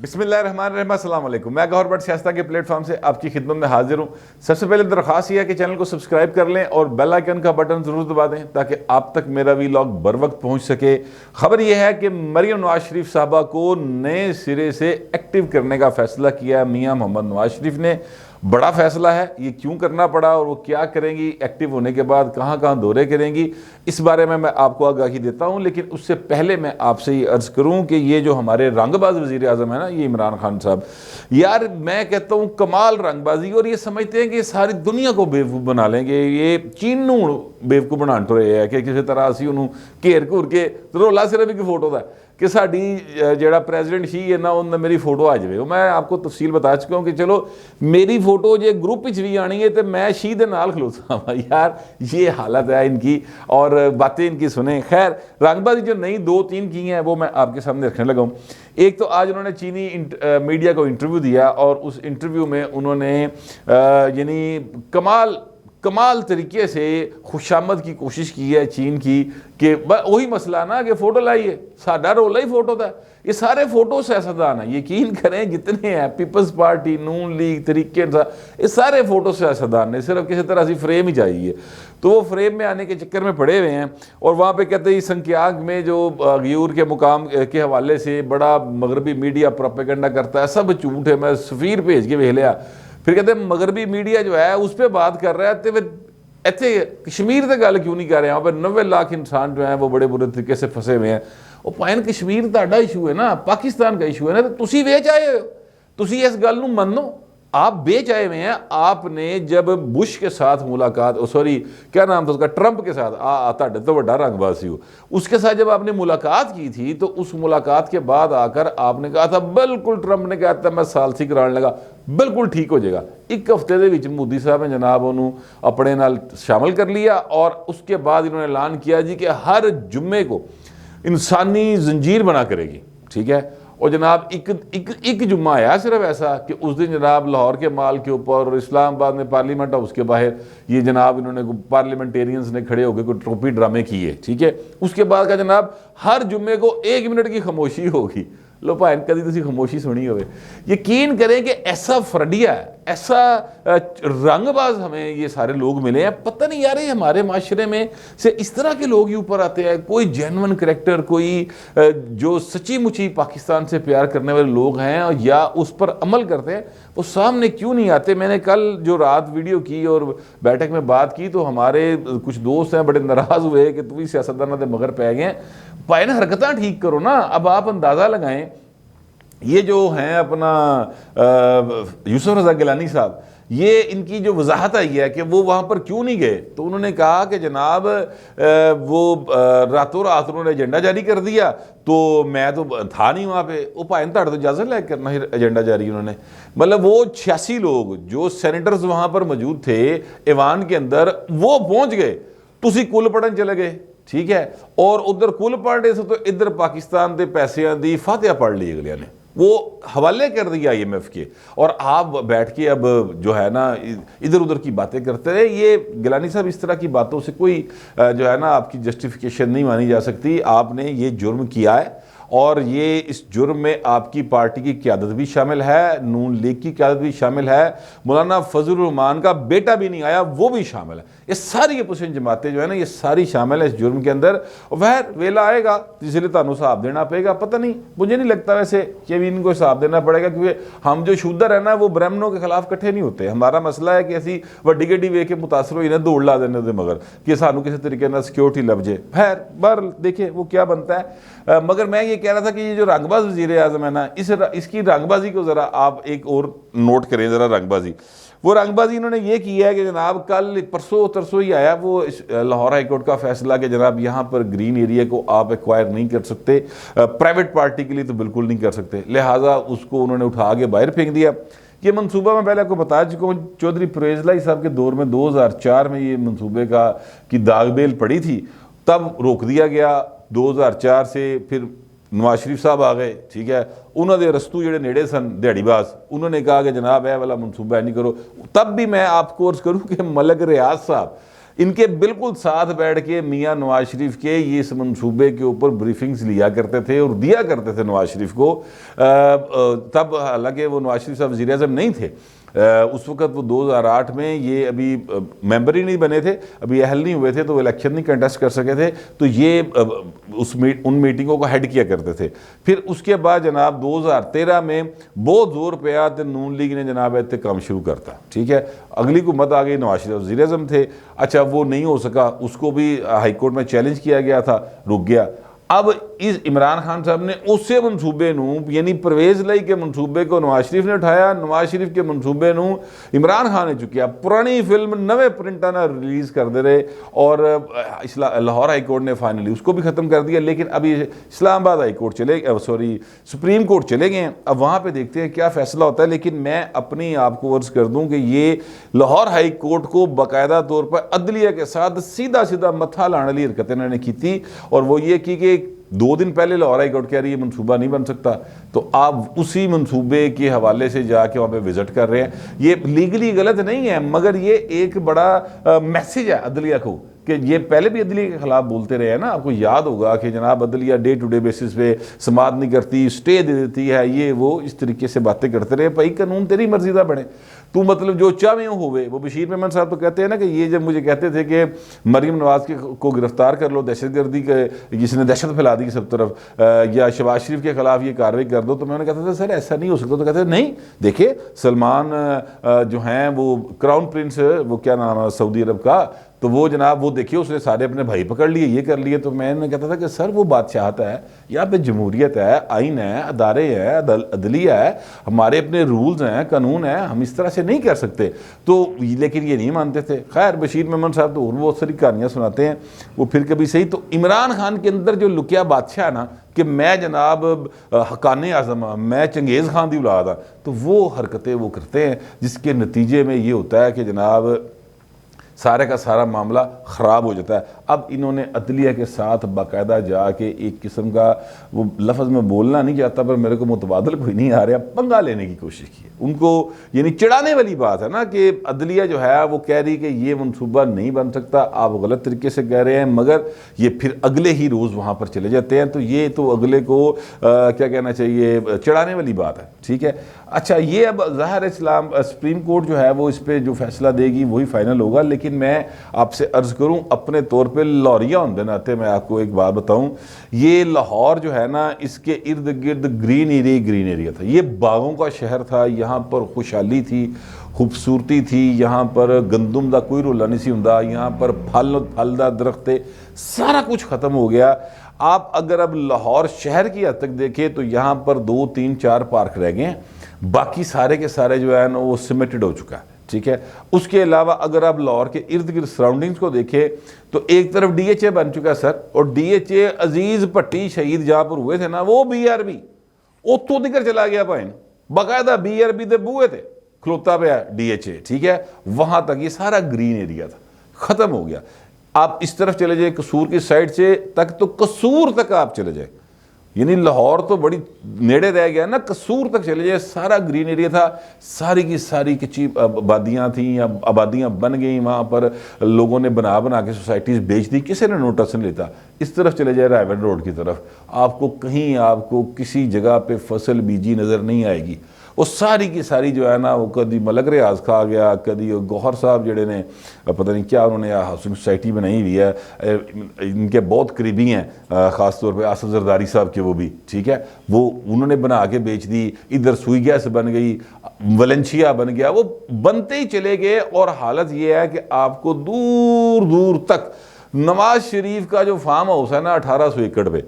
बिस्मिल्लाहिर्रहमानिर्रहीम, अस्सलाम वालेकुम। मैं गौहर भट्ट सियासत के प्लेटफॉर्म से आपकी खिदमत में हाजिर हूँ। सबसे पहले दरख्वास्त यह है कि चैनल को सब्सक्राइब कर लें और बेल आइकन का बटन ज़रूर दबा दें ताकि आप तक मेरा वीलॉग बर वक्त पहुँच सके। खबर यह है कि मरियम नवाज शरीफ साहबा को नए सिरे से एक्टिव करने का फैसला किया मियाँ मोहम्मद नवाज शरीफ ने। बड़ा फैसला है, ये क्यों करना पड़ा और वो क्या करेंगी, एक्टिव होने के बाद कहाँ कहाँ दौरे करेंगी, इस बारे में मैं आपको आगाही देता हूँ। लेकिन उससे पहले मैं आपसे ये अर्ज़ करूँ कि ये जो हमारे रंगबाज वज़ीर आज़म है ना, ये इमरान खान साहब, यार मैं कहता हूँ कमाल रंगबाजी। और ये समझते हैं कि सारी दुनिया को बेवकूफ़ बना लेंगे। ये चीन नू बेवकूफ़ बना तो रहे हैं कि किसी तरह असी उन्होंने घेर घूर के रोला सिर्फ एक फोटो का कि साड़ी जड़ा प्रेजिडेंट शी है ना उन्हें मेरी फोटो आ जाए। मैं आपको तफसील बता चुका हूँ कि चलो मेरी फोटो जो ग्रुप भी आनी है तो मैं शी दे नाल खलोता हाँ। यार ये हालत है इनकी और बातें इनकी सुने। खैर रंगबाजी जो नई दो तीन की हैं वो मैं आपके सामने रखने लगा हूँ। एक तो आज उन्होंने चीनी मीडिया को इंटरव्यू दिया और उस इंटरव्यू में उन्होंने यानी कमाल तरीके से खुशामद की कोशिश की है चीन की कि वही मसला ना कि फ़ोटो लाइए, साडा रोला ही फ़ोटो था। ये सारे फ़ोटो सियासतदान हैं, यकीन करें जितने हैं, पीपल्स पार्टी, नून लीग, तरीके, ये सारे फ़ोटो सियासतदान ने सिर्फ किसी तरह से फ्रेम ही चाहिए। तो वो फ्रेम में आने के चक्कर में पड़े हुए हैं। और वहाँ पे कहते हैं संख्याक में जो गयूर के मुकाम के हवाले से बड़ा मगरबी मीडिया प्रोपेगेंडा करता है, सब झूठ है। मैं सफ़ीर भेज के वेख लिया। फिर कहते हैं मगरबी मीडिया जो है उस पर बात कर रहा है तो फिर इतने कश्मीर से गल क्यों नहीं कर रहे। यहाँ पर 90 लाख इंसान जो हैं वो बड़े बुरे तरीके से फंसे हुए हैं। वो भावें कश्मीर तुहाडा इशू है ना, पाकिस्तान का इशू है ना, तो तुसी वेच आए हो, तुसी इस गल नूं मन्नो, आप बेच आए हुए हैं। आपने जब बुश के साथ मुलाकात, सॉरी क्या नाम था उसका, ट्रंप के साथ, तुहाडे तो बड़ा रंगबाज सी हो, उसके साथ जब आपने मुलाकात की थी तो उस मुलाकात के बाद आकर आपने कहा था बिल्कुल, ट्रंप ने कहा था मैं सालसी कराने लगा, बिल्कुल ठीक हो जाएगा। एक हफ्ते के विच मोदी साहब ने जनाब उन्होंने अपने नाल शामिल कर लिया और उसके बाद इन्होंने ऐलान किया जी कि हर जुम्मे को इंसानी जंजीर बना करेगी। ठीक है। और जनाब एक जुम्मा आया सिर्फ ऐसा कि उस दिन जनाब लाहौर के माल के ऊपर और इस्लामाबाद में पार्लियामेंट हाउस के बाहर ये जनाब इन्होंने पार्लियामेंटेरियंस ने खड़े होकर कोई ट्रोपी ड्रामे किए। ठीक है। उसके बाद का जनाब हर जुम्मे को 1 मिनट की खामोशी होगी। लो भाई कभी तुम खामोशी सुनी हो। यकीन करें कि ऐसा फ्रडिया, ऐसा रंगबाज हमें ये सारे लोग मिले हैं। पता नहीं यार ये हमारे माशरे में से इस तरह के लोग ही ऊपर आते हैं। कोई जेन्युइन करैक्टर, कोई जो सच्ची मुची पाकिस्तान से प्यार करने वाले लोग हैं या उस पर अमल करते हैं, वो सामने क्यों नहीं आते। मैंने कल जो रात वीडियो की और बैठक में बात की तो हमारे कुछ दोस्त हैं बड़े नाराज़ हुए कि तुम सियासतदाना के मगर पै गए। भाई ना हरकतें ठीक करो ना। अब आप अंदाज़ा लगाएं, ये जो हैं अपना यूसुफ रज़ा गिलानी साहब, ये इनकी जो वजाहत आई है कि वो वहाँ पर क्यों नहीं गए, तो उन्होंने कहा कि जनाब वो रातों रात उन्होंने एजेंडा जारी कर दिया तो मैं तो था नहीं वहाँ पे। वो भाई तो इजाज़त ले करना ही एजेंडा जारी उन्होंने, मतलब वो 86 लोग जो सेनेटर्स वहाँ पर मौजूद थे ऐवान के अंदर, वो पहुँच गए, तुसी कुल पढ़न चले गए। ठीक है। और उधर कुल पढ़ रहे थे तो इधर पाकिस्तान के पैसों की फातिहा पढ़ ली अगलिया ने, वो हवाले कर दिया IMF के। और आप बैठ के अब जो है ना इधर उधर की बातें करते रहे। ये गिलानी साहब इस तरह की बातों से कोई जो है ना आपकी जस्टिफिकेशन नहीं मानी जा सकती। आपने ये जुर्म किया है और ये इस जुर्म में आपकी पार्टी की क़यादत भी शामिल है, नून लीग की क़यादत भी शामिल है, मौलाना फजलुर रहमान का बेटा भी नहीं आया वो भी शामिल है। ये सारी अपोजिशन जमातें जो है ना ये सारी शामिल है इस जुर्म के अंदर। वह वेला आएगा जिसलिए तुहानू हिसाब देना पड़ेगा। पता नहीं, मुझे नहीं लगता वैसे कि भी इनको हिसाब देना पड़ेगा, क्योंकि हम जो शूदर है ना वो ब्राह्मणों के खिलाफ इकट्ठे नहीं होते। हमारा मसला है कि असी वड्डी गड्डी वेख के मुतासर हो दौड़ ला देने दे मगर कि सानू किसी तरीके ना सिक्योरिटी लभ जाए। खैर बार देखे वो क्या बनता है। मगर मैं ये कह रहा था कि ये जो रंगबाज वज़ीर आज़म है ना, इसकी रंगबाजी को ज़रा आप एक और नोट करें ज़रा। रंगबाजी, वो रंगबाजी इन्होंने ये किया है कि जनाब कल परसों तरसों ही आया वो लाहौर हाई कोर्ट का फैसला कि जनाब यहाँ पर ग्रीन एरिया को आप एक्वायर नहीं कर सकते, प्राइवेट पार्टी के लिए तो बिल्कुल नहीं कर सकते, लिहाजा उसको उन्होंने उठा के बाहर फेंक दिया। ये मनसूबा मैं पहले आपको बता चुका हूँ, चौधरी परवेज़ लाई साहब के दौर में 2004 में ये मनसूबे की दागबेल पड़ी थी, तब रोक दिया गया। 2004 से फिर नवाज शरीफ साहब आ गए। ठीक है। उन्होंने रस्तू जोड़े नेड़े सन दिहाड़ीबाज, उन्होंने कहा कि जनाब यह वाला मनसूबा नहीं करो। तब भी मैं आपको अर्ज करूँ कि मलक रियाज साहब इनके बिल्कुल साथ बैठ के मियाँ नवाज शरीफ के ये इस मनसूबे के ऊपर ब्रीफिंग्स लिया करते थे और दिया करते थे नवाज शरीफ को। तब हालांकि वो नवाज शरीफ साहब वज़ीर आज़म नहीं थे उस वक्त, वो 2008 में ये अभी मेंबर ही नहीं बने थे, अभी अहल नहीं हुए थे, तो वो इलेक्शन नहीं कंटेस्ट कर सके थे, तो ये उन मीटिंगों को हेड किया करते थे। फिर उसके बाद जनाब 2013 में बहुत जोर पे आया तो नून लीग ने जनाब इतने काम शुरू करता, ठीक है। अगली हुकूमत आ गई, नवाज शरीफ वज़ीर आज़म थे, अच्छा वो नहीं हो सका, उसको भी हाई कोर्ट में चैलेंज किया गया था, रुक गया। अब इस इमरान खान साहब ने उसे मनसूबे नूं यानी परवेज लाई के मनसूबे को नवाज शरीफ ने उठाया, नवाज शरीफ के मनसूबे नूं इमरान खान ने चुकिया, पुरानी फिल्म नवे प्रिंटा ना रिलीज कर दे रहे, और लाहौर हाई कोर्ट ने फाइनली उसको भी ख़त्म कर दिया। लेकिन अभी Islamabad high court supreme court चले गए हैं, अब वहाँ पर देखते हैं क्या फ़ैसला होता है। लेकिन मैं अपनी आपको अर्ज़ कर दूँ कि ये लाहौर हाई कोर्ट को बाकायदा तौर पर अदलिया के साथ सीधा सीधा मत्था लाने वाली हरकतें इन्होंने की थी, और वो ये की कि 2 दिन पहले लाहौर हाई कोर्ट कह रही है मनसूबा नहीं बन सकता, तो आप उसी मनसूबे के हवाले से जाके वहाँ पे विजिट कर रहे हैं। ये लीगली गलत नहीं है, मगर ये एक बड़ा मैसेज है अदलिया को कि ये पहले भी अदलिया के खिलाफ बोलते रहे हैं ना। आपको याद होगा कि जनाब अदलिया डे टू डे बेसिस पे समाअत नहीं करती, स्टे दे देती है, ये वो इस तरीके से बातें करते रहे। भाई कानून तेरी मर्जी का बने, तू मतलब जो चाहे होवे। वो बशीर मेमन साहब तो कहते हैं ना कि ये जब मुझे कहते थे कि मरीम नवाज को गिरफ्तार कर लो, दहशतगर्दी के जिसने दहशत फैला दी सब तरफ, या शहबाज शरीफ के खिलाफ ये कार्रवाई कर दो, तो मैं उन्हें कहता था सर ऐसा नहीं हो सकता। तो कहते थे नहीं, देखिए सलमान जो हैं वो क्राउन प्रिंस, वो क्या नाम है सऊदी अरब का, तो वो जनाब वो देखिए उसने सारे अपने भाई पकड़ लिए, ये कर लिए। तो मैंने कहता था कि सर वो बादशाहत है, यहाँ पे जमहूरियत है, आइन है, अदारे हैं, अदलिया है, हमारे अपने रूल्स हैं, कानून है, हम इस तरह से नहीं कर सकते। तो लेकिन ये नहीं मानते थे। खैर बशीर मेमन साहब तो और बहुत सारी कहानियाँ सुनाते हैं, वो फिर कभी सही। तो इमरान खान के अंदर जो लुकिया बादशाह ना कि मैं जनाब हकाने आज़म, मैं चंगेज़ खान की औलाद हाँ, तो वो हरकतें वो करते हैं, जिसके नतीजे में ये होता है कि जनाब सारे का सारा मामला ख़राब हो जाता है। अब इन्होंने अदलिया के साथ बाकायदा जाके एक किस्म का, वो लफ्ज़ में बोलना नहीं चाहता पर मेरे को मुतबादल कोई नहीं आ रहा, पंगा लेने की कोशिश की है उनको, यानी चिढ़ाने वाली बात है ना कि अदलिया जो है वो कह रही कि ये मनसूबा नहीं बन सकता, आप गलत तरीके से कह रहे हैं, मगर ये फिर अगले ही रोज़ वहाँ पर चले जाते हैं। तो ये तो अगले को क्या कहना चाहिए, चिढ़ाने वाली बात है, ठीक है। अच्छा ये अब ज़ाहिर इस्लाम सुप्रीम कोर्ट जो है वो इस पर जो फैसला देगी वही फाइनल होगा। लेकिन मैं आपसे अर्ज़ करूं अपने तौर पे लाहौरिया होने नाते मैं आपको एक बात बताऊं, ये लाहौर जो है ना इसके इर्द गिर्द ग्रीन एरिया था, ये बागों का शहर था, यहाँ पर खुशहाली थी, खूबसूरती थी, यहाँ पर गंदम का कोई रोला नहीं सी हुंदा, यहाँ पर फलदा दरख्त थे, सारा कुछ ख़त्म हो गया। आप अगर अब लाहौर शहर की हद तक देखें तो यहाँ पर 2, 3, 4 पार्क रह गए हैं, बाकी सारे के सारे जो है ना वो सिमेटेड हो चुका है, ठीक है। उसके अलावा अगर आप लाहौर के इर्द गिर्द सराउंडिंग्स को देखें तो एक तरफ DHA बन चुका है सर, और DHA अजीज भट्टी शहीद जहाँ पर हुए थे ना वो BRB उतो दिकर चला गया भाइन, बाकायदा BRB के बूहे थे खलोता पे DHA, ठीक है, वहाँ तक ये सारा ग्रीन एरिया था, ख़त्म हो गया। आप इस तरफ चले जाए कसूर की साइड से तक, तो कसूर तक आप चले जाए, यानी लाहौर तो बड़ी नेड़े रह गया ना, कसूर तक चले जाए सारा ग्रीन एरिया था, सारी की सारी कच्ची आबादियाँ थी, आबादियाँ बन गई, वहाँ पर लोगों ने बना के सोसाइटीज़ बेच दी, किसी ने नोटिस नहीं लेता। इस तरफ चले जाए रायवन रोड की तरफ, आपको कहीं आपको किसी जगह पे फसल बीजी नज़र नहीं आएगी। वो सारी की सारी जो है ना वो कभी मलक रियाज खा गया, कभी गौहर साहब जड़े ने पता नहीं क्या उन्होंने हाउसिंग सोसाइटी बनाई हुई है, इनके बहुत करीबी हैं, ख़ास तौर पे आसफ जरदारी साहब के, वो भी ठीक है, वो उन्होंने बना के बेच दी। इधर सुई गैस बन गई, वलेंशिया बन गया, वो बनते ही चले गए। और हालत ये है कि आपको दूर दूर तक नवाज शरीफ का जो फार्म हाउस है ना 1800 एकड़ पे,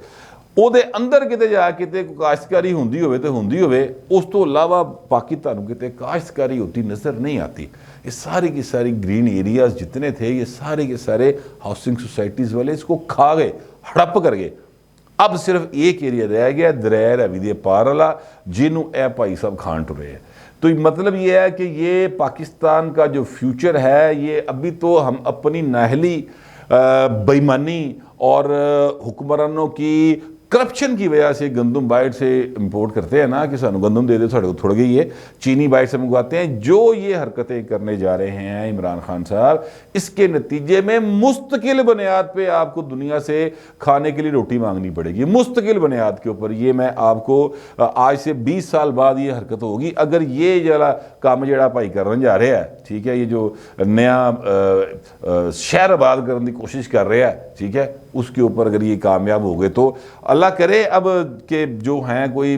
ਉਹਦੇ ਅੰਦਰ ਕਿਤੇ ਜਾ ਕੇ ਤੇ ਕਾਸ਼ਤਕਾਰੀ ਹੁੰਦੀ ਹੋਵੇ ਤੇ ਹੁੰਦੀ ਹੋਵੇ, ਉਸ ਤੋਂ ਇਲਾਵਾ ਬਾਕੀ ਤੁਹਾਨੂੰ ਕਿਤੇ काश्तकारी होती नज़र नहीं आती। ये सारी की सारी ग्रीन एरियाज जितने थे ये सारे के सारे हाउसिंग सोसाइटीज़ वाले इसको खा गए, हड़प कर गए। अब सिर्फ एक एरिया रह गया दरैर रवि दे पार वाला, जिन्हों ए भाई साहब खान टुरे है। तो मतलब ये है कि ये पाकिस्तान का जो फ्यूचर है, ये अभी तो हम अपनी नाहली बेईमानी और हुक्मरानों की करप्शन की वजह से गंदम बाहर से इंपोर्ट करते हैं ना कि सानू गंदम दे दे, साढ़े को थोड़ गई है, चीनी बाहर से मंगवाते हैं। जो ये हरकतें करने जा रहे हैं इमरान खान साहब, इसके नतीजे में मुस्तकिल बुनियाद पे आपको दुनिया से खाने के लिए रोटी मांगनी पड़ेगी, मुस्तकिल बुनियाद के ऊपर। ये मैं आपको आज से 20 साल बाद ये हरकत होगी अगर ये जरा काम जरा भाई करने जा रहा है, ठीक है, ये जो नया शहर आबाद करने की कोशिश कर रहा है, ठीक है, उसके ऊपर अगर ये कामयाब हो गए तो अल्लाह करे अब के जो हैं कोई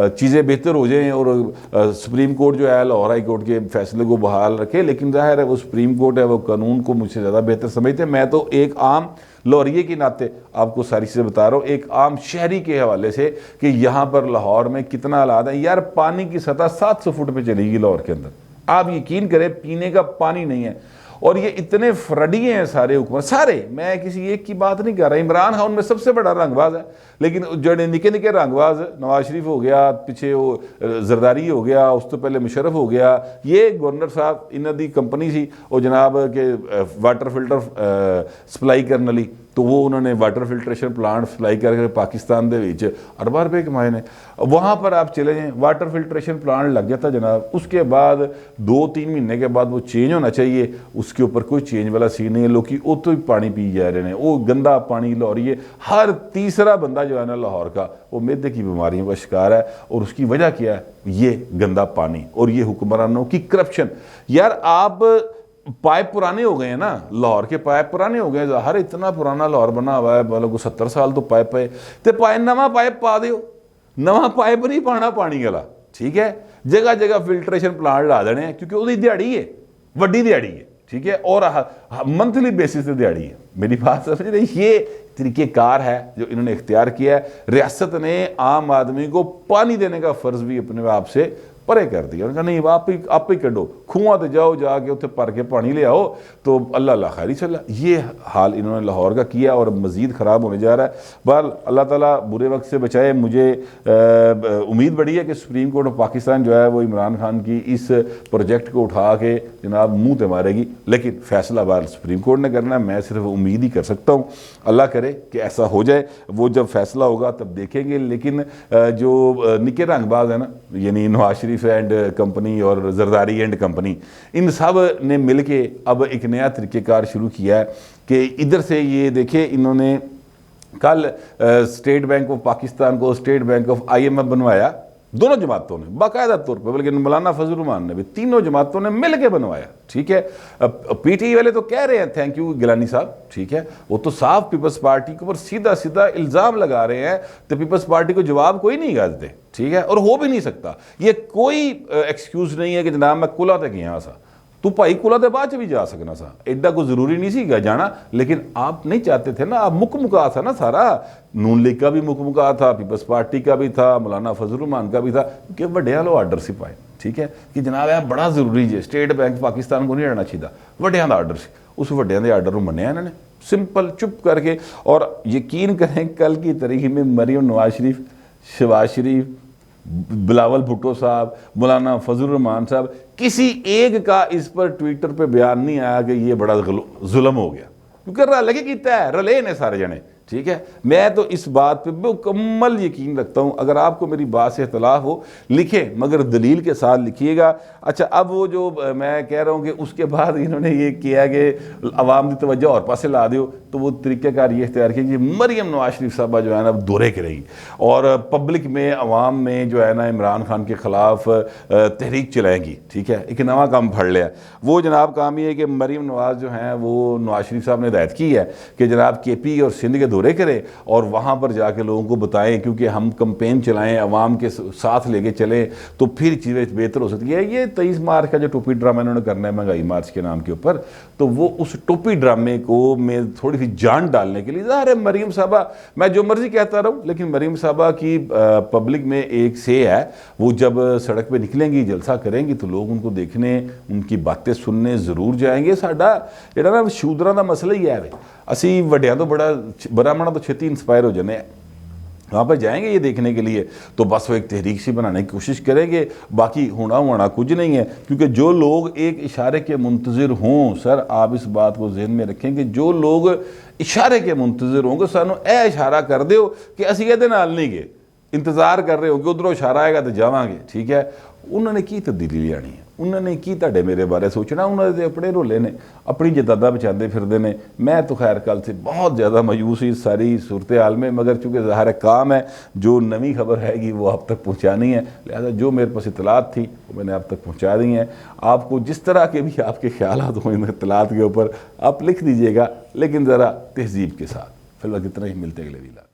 चीज़ें बेहतर हो जाएं और सुप्रीम कोर्ट जो है लाहौर हाई कोर्ट के फैसले को बहाल रखे। लेकिन जाहिर है वो सुप्रीम कोर्ट है, वो कानून को मुझसे ज़्यादा बेहतर समझते हैं। मैं तो एक आम लाहौरिये के नाते आपको सारी चीज़ें बता रहा हूँ, एक आम शहरी के हवाले से कि यहाँ पर लाहौर में कितना हालात है। यार पानी की सतह 700 फुट पे चलेगी लाहौर के अंदर, आप यकीन करें पीने का पानी नहीं है। और ये इतने फ्रडिये हैं सारे हुकूमत, सारे, मैं किसी एक की बात नहीं कर रहा। इमरान खान उनमें सबसे बड़ा रंगबाज है, लेकिन जो निके निके रंगबाज, नवाज शरीफ हो गया, पीछे वो जरदारी हो गया, उस तो पहले मुशर्रफ हो गया, ये गवर्नर साहब इन्हों की कंपनी सी और जनाब के वाटर फिल्टर सप्लाई करने वाली, तो वो उन्होंने वाटर फिल्ट्रेशन प्लांट सप्लाई करके पाकिस्तान के अरबा रुपये कमाए ने। वहाँ पर आप चले जाएँ, वाटर फिल्ट्रेशन प्लांट लग जाता जनाब, उसके बाद 2-3 महीने के बाद वो चेंज होना चाहिए, उसके ऊपर कोई चेंज वाला सीन नहीं है। लोग वो तो ही पानी पी जा रहे हैं, वो गंदा पानी लाहौरी है। हर तीसरा बंदा जो है ना लाहौर का वो मैदे की बीमारियों का शिकार है, और उसकी वजह क्या है? ये गंदा पानी और ये हुक्मरानों की करप्शन। यार आप पाइप पुराने हो गए हैं ना, लाहौर के पाइप पुराने हो गए, हर इतना पुराना लाहौर बना हुआ है, मतलब 70 साल तो पाइप है, तो नवा पाइप पा दो, नवा पाइप नहीं पाना पानी वाला, ठीक है, जगह जगह फिल्ट्रेशन प्लांट ला देने, क्योंकि उसकी दिहाड़ी है, वड्डी दिहाड़ी है, ठीक है, और मंथली बेसिस पे दिहाड़ी है। मेरी बात समझ रही? ये तरीक़ेकार है जो इन्होंने इख्तियार किया है। रियासत ने आम आदमी को पानी देने का फ़र्ज भी अपने आप से परे कर दिया। उन्होंने कहा नहीं आप ही कढ़ो, खुआ तो जाओ, जाके उत्थे भर के पानी ले आओ, तो अल्लाह अल्लाह खैरी चला। ये हाल इन्होंने लाहौर का किया और मज़ीद ख़राब होने जा रहा है। बहरहाल अल्लाह ताला बुरे वक्त से बचाए। मुझे उम्मीद बड़ी है कि सुप्रीम कोर्ट ऑफ पाकिस्तान जो है वो इमरान खान की इस प्रोजेक्ट को उठा के जनाब मुँह पे मारेगी, लेकिन फैसला बहरहाल सुप्रीम कोर्ट ने करना है, मैं सिर्फ उम्मीद ही कर सकता हूँ। अल्लाह करे कि ऐसा हो जाए, वो जब फैसला होगा तब देखेंगे। लेकिन जो निके रंगबाज है ना, यानी नवाज शरीफ एंड कंपनी और जरदारी एंड कंपनी, इन सब ने मिलके अब एक नया तरीक़ेकार शुरू किया है कि इधर से ये देखे, इन्होंने कल स्टेट बैंक ऑफ पाकिस्तान को स्टेट बैंक ऑफ IMF बनवाया, दोनों जमातों ने बाकायदा तौर पर, बल्कि मौलाना फजल रहमान ने भी, तीनों जमातों ने मिल के बनवाया, ठीक है। PTI वाले तो कह रहे हैं थैंक यू गिलानी साहब, ठीक है, वो तो साफ पीपल्स पार्टी के ऊपर सीधा सीधा इल्ज़ाम लगा रहे हैं, तो पीपल्स पार्टी को जवाब कोई नहीं गाजते, ठीक है, और हो भी नहीं सकता। ये कोई एक्सक्यूज़ नहीं है कि जनाब मैं कुला तक गया सा, तू भाई कुला के बाद भी जा सकना सा, एडा कोई जरूरी नहीं सी जाना, लेकिन आप नहीं चाहते थे ना, आप मुकमुका था ना सारा, नून लीग का भी मुकमुका था, पीपल्स पार्टी का भी था, मौलाना फजल रहमान का भी था, क्योंकि वड्डिया लो आर्डर से पाए, ठीक है, कि जनाब यह बड़ा जरूरी है, स्टेट बैंक पाकिस्तान को नहीं रहना चाहिए, वड्डिया का आर्डर से, उस वड्डिया के आर्डर को मनिया इन्होंने सिंपल चुप करके। और यकीन करें कल की तारीख में मरीम नवाज शरीफ, शहबाज शरीफ, बिलावल भुट्टो साहब, मौलाना फजल रहमान साहब, किसी एक का इस पर ट्विटर पे बयान नहीं आया कि ये बड़ा जुल्म हो गया, क्योंकि रल के किया है, रले ने सारे जने, ठीक है। मैं तो इस बात पे मुकम्मल यकीन रखता हूँ। अगर आपको मेरी बात से इख्तलाफ हो लिखें, मगर दलील के साथ लिखिएगा। अच्छा, अब वो जो मैं कह रहा हूँ कि उसके बाद इन्होंने ये किया कि अवाम की तवज्जो और पासे ला दो, तो वो तरीक़ाकार ये इख्तियार किया कि मरीम नवाज शरीफ साहबा जो है ना दौरे करेगी और पब्लिक में, अवाम में जो है ना इमरान खान के ख़िलाफ़ तहरीक चलाएंगी, ठीक है। एक नवा काम फड़ लिया, वो जनाब काम ये है कि मरीम नवाज जो हैं वो नवाज शरीफ साहब ने हिदायत की है कि जनाब KP और सिंध के दौरे करें और वहाँ पर जाके लोगों को बताएं, क्योंकि हम कंपेन चलाएं, अवाम के साथ लेके चलें तो फिर चीज़ें बेहतर हो सकती है। ये 23 मार्च का जो टोपी ड्रामा इन्होंने करना है महंगाई मार्च के नाम के ऊपर, तो वो उस टोपी ड्रामे को में थोड़ी सी जान डालने के लिए, ज़ाहिर है मरीम साहबा, मैं जो मर्जी कहता रहूँ, लेकिन मरीम साहबा की पब्लिक में एक से है, वो जब सड़क पे निकलेंगी, जलसा करेंगी, तो लोग उनको देखने, उनकी बातें सुनने ज़रूर जाएंगे। साडा जेड़ा ना शूदरां दा मसला ही है, असी वड्डियां तो बड़ा ब्राह्मणों तो छेती इंस्पायर हो जाने, वहाँ पर जाएंगे ये देखने के लिए, तो बस वो एक तहरीक सी बनाने की कोशिश करेंगे, बाकी होना होना कुछ नहीं है। क्योंकि जो लोग एक इशारे के मुंतज़िर हों, सर आप इस बात को जहन में रखें कि जो लोग इशारे के मुंतज़िर हों कि सानू ए इशारा कर दो कि असीं इहदे नाल नहीं गए, इंतज़ार कर रहे हो कि उधरों इशारा आएगा तो जावांगे। ठीक है, उन्होंने की तब्दीली लियानी है, उन्होंने की तुहाडे मेरे बारे सोचना, उन्होंने अपने रोले ने अपनी जदादा बचाते फिरते हैं। मैं तो खैर कल से बहुत ज़्यादा मायूस हुई सारी सूरत हाल में, मगर चूँकि ज़ाहिर काम है, जो नवी खबर हैगी वो आप तक पहुँचानी है, लिहाजा जो मेरे पास इतलात थी वो मैंने आप तक पहुँचा दी हैं। आपको जिस तरह के भी आपके ख्यालात हों इन इतलात के ऊपर आप लिख दीजिएगा, लेकिन ज़रा तहजीब के साथ। फिलहाल कितना ही मिलते अगले वीला।